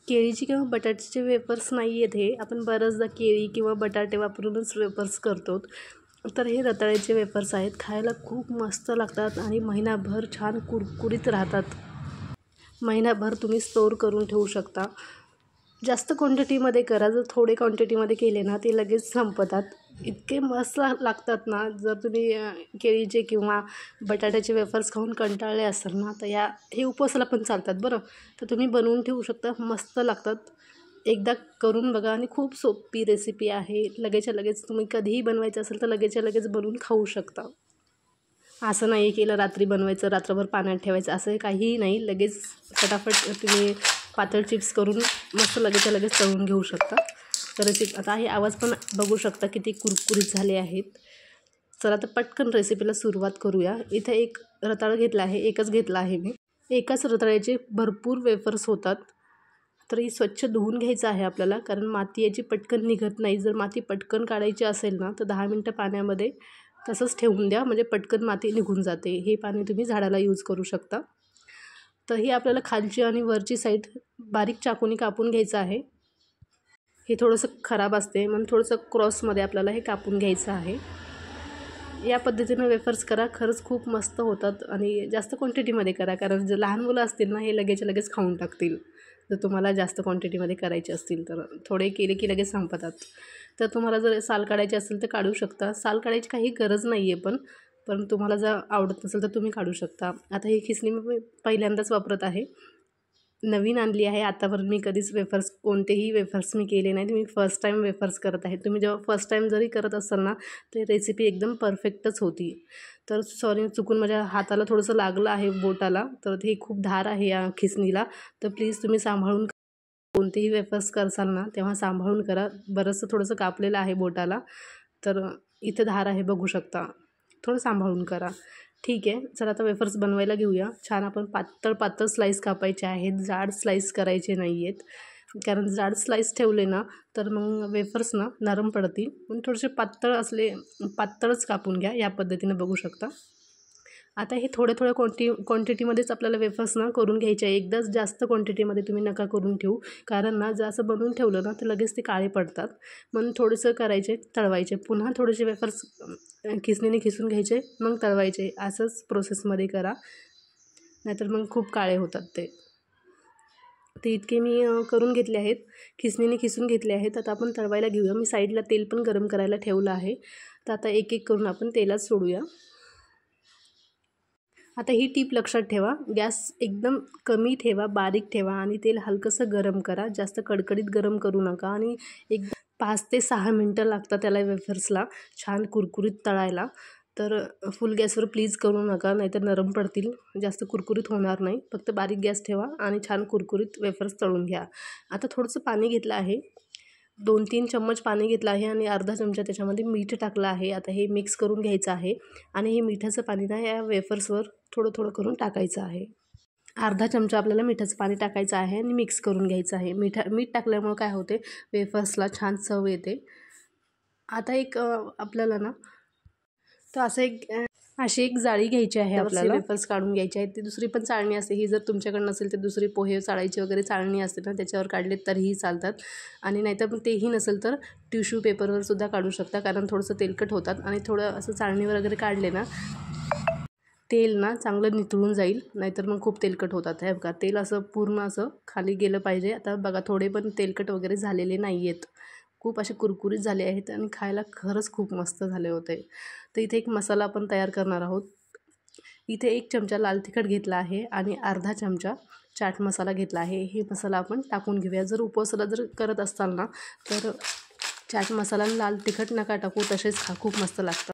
केळीची किंवा बटाट्याचे वेफर्स नाही आहेत हे. आपण बऱ्याचदा केळी किंवा बटाटे वापरूनच वेफर्स करतो. तर हे रताळ्याचे वेफर्स आहेत. खायला खूप मस्त लागतात आणि महिनाभर छान कुरकुरीत राहतात. महिनाभर तुम्ही स्टोअर करून ठेवू शकता. जास्त क्वांटिटीमध्ये करा. जर थोडे क्वांटिटीमध्ये केले ना ते लगेच संपतात. इतके मस्त लागतात ना. जर तुम्ही केळीचे किंवा बटाट्याचे वेफर्स खाऊन कंटाळले असाल ना तर हे उपवासाला पण चालतात बरं. तर तुम्ही बनवून ठेवू शकता. मस्त लागतात. एकदा करून बघा आणि खूप सोपी रेसिपी आहे. लगेचच्या लगेच तुम्ही कधीही बनवायचं असेल तर लगेचच्या लगेच बनवून खाऊ शकता. असं नाही केलं रात्री बनवायचं रात्रभर पाण्यात ठेवायचं असं काहीही नाही. लगेच फटाफट तुम्ही पातळ चिप्स करून मस्त लगेचच्या लगेच तळून घेऊ शकता. तर आता हे आवाज पण बघू शकता किती कुरकुरीत झाले आहेत. चला तर पटकन रेसिपीला सुरुवात करूया. इथे एक रताळं घेतलं आहे. एकच घेतला आहे मी. एकाच रताळ्याचे भरपूर वेफर्स होतात. तर ही स्वच्छ धुवून घ्यायचं आहे आपल्याला, कारण माती याची पटकन निघत नाही. जर माती पटकन काढायची असेल ना तर 10 मिनटं पाण्यामध्ये तसंच ठेवून द्या, म्हणजे पटकन माती निघून जाते. हे पाणी तुम्ही झाडाला यूज करू शकता. तर ही आपल्याला खालची आणि वरची साईड बारीक चाकूने कापून घ्यायचं आहे. हे थोडंसं खराब असते म्हणून थोडंसं क्रॉसमध्ये आपल्याला हे कापून घ्यायचं आहे. या पद्धतीनं वेफर्स करा. खरंच खूप मस्त होतात आणि जास्त क्वांटिटीमध्ये करा, कारण जर लहान मुलं असतील ना हे लगेच खाऊन टाकतील. जर तुम्हाला जास्त क्वांटिटीमध्ये करायचे असतील तर थोडे केले की लगेच संपतात. तर तुम्हाला जर साल काढायचे असेल तर काढू शकता. साल काढायची काही गरज नाही आहे पण तुम्हाला जर आवडत नसेल तर तुम्ही काढू शकता. आता ही खिसणी मी पहिल्यांदाच वापरत आहे. नवीन आणली आहे. आतापर्यंत मी कधीच कोणतेही वेफर्स मी केले नाहीत. मी फर्स्ट टाईम वेफर्स करत आहे. तुम्ही जेव्हा फर्स्ट टाईम जरी करत असाल ना तर रेसिपी एकदम परफेक्टच होती. तर सॉरी, चुकून माझ्या हाताला थोडंसं लागलं आहे बोटाला. तर ते खूप धार आहे या खिसणीला. तर प्लीज तुम्ही सांभाळून कोणतेही वेफर्स करसाल ना तेव्हा सांभाळून करा. बरंचसं थोडंसं कापलेलं आहे बोटाला. तर इथे धार आहे बघू शकता. थोडं सांभाळून करा. ठीक आहे. चला आता वेफर्स बनवायला घेऊया. छान आपण पातळ स्लाईस कापायचे आहेत. जाड स्लाईस करायचे नाही आहेत, कारण जाड स्लाईस ठेवले ना तर मग वेफर्स ना नरम पडतील. पण थोडेसे पातळच कापून घ्या. या पद्धतीने बघू शकता. आता हे थोड्या क्वांटिटीमध्येच आपल्याला वेफर्स ना करून घ्यायचे आहे. एकदाच जास्त क्वांटिटीमध्ये तुम्ही नका करून ठेवू, कारण ना जर असं बनवून ठेवलं ना तर लगेच ते काळे पडतात. म्हणून थोडंसं करायचे, तळवायचे, पुन्हा थोडेसे वेफर्स खिसणीने खिसून घ्यायचे, मग तळवायचे. असंच प्रोसेसमध्ये करा, नाहीतर मग खूप काळे होतात ते. इतके मी करून घेतले आहेत. खिसणीने खिसून घेतले आहेत. आता आपण तळवायला घेऊया. मी साईडला तेल पण गरम करायला ठेवलं आहे. तर आता एक एक करून आपण तेलात सोडूया. आता ही टीप लक्षात ठेवा. गॅस एकदम कमी ठेवा, बारीक ठेवा आणि तेल हलकंसं गरम करा. जास्त कडकडीत गरम करू नका. आणि एक 5 ते 6 मिनटं लागतात त्याला वेफर्सला छान कुरकुरीत तळायला. तर फुल गॅसवर प्लीज करू नका, नाहीतर नरम पडतील, जास्त कुरकुरीत होणार नाही. फक्त बारीक गॅस ठेवा आणि छान कुरकुरीत वेफर्स तळून घ्या. आता थोडंसं पाणी घेतलं आहे. 2-3 चम्मच पाणी घेतलं आहे आणि अर्धा चमचा त्याच्यामध्ये मीठ टाकलं आहे. आता हे मिक्स करून घ्यायचं आहे आणि हे मिठाचं पाणी ना या वेफर्सवर थोडं करून टाकायचं आहे. अर्धा चमचा आपल्याला मिठाचं पाणी टाकायचं आहे आणि मिक्स करून घ्यायचं आहे. मीठ टाकल्यामुळे काय होते, वेफर्सला छान चव येते. आता आपल्याला ना तर अशी एक जाळी घ्यायची आहे. आपल्याला वेफर्स काढून घ्यायचे आहेत. ती दुसरी पण चाळणी असते. ही जर तुमच्याकडे नसेल तर दुसरी पोहे चाळायची वगैरे चाळणी असते ना त्याच्यावर काढले तरीही चालतात. आणि नाहीतर पण तेही नसेल तर टिश्यू पेपरवर सुद्धा काढू शकता, कारण थोडंसं तेलकट होतात. आणि थोडं असं चाळणीवर वगैरे काढले ना तेल ना चांगलं नितळून जाईल, नाहीतर मग खूप तेलकट होतात. हे बघा, तेल असं पूर्ण असं खाली गेलं पाहिजे. आता बघा, थोडे पण तेलकट वगैरे झालेले नाही आहेत. खूप असे कुरकुरीत झाले आहेत आणि खायला खरंच खूप मस्त झाले होते. तर इथे एक मसाला आपण तयार करणार आहोत. इथे 1 चमचा लाल तिखट घेतला आहे आणि अर्धा चमचा चाट मसाला घेतला आहे. हे मसाला आपण टाकून घेऊया. जर उपवासाला करत असाल ना तर चाट मसाला आणि लाल तिखट नका टाकू, तसेच खा, खूप मस्त लागतं.